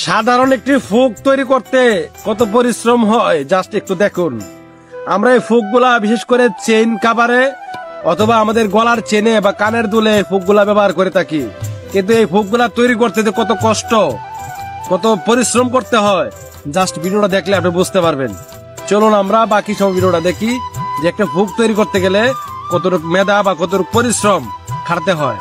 সাধারণ একটি ফুক তৈরি করতে কত পরিশ্রম হয় জাস্ট একটু দেখুন। আমরা এই ফুকগুলা বিশেষ করে চেইন কাভারে অথবা আমাদের গলার চেনে বা কানের দুলে ফুকগুলা ব্যবহার করে থাকি, কিন্তু এই ফুকগুলা তৈরি করতে যে কত কষ্ট, কত পরিশ্রম করতে হয় জাস্ট ভিডিওটা দেখলে আপনি বুঝতে পারবেন। চলুন আমরা বাকি সব ভিডিওটা দেখি যে একটা ফুক তৈরি করতে গেলে কতটুকু মেধা বা কতটুকু পরিশ্রম খাটতে হয়।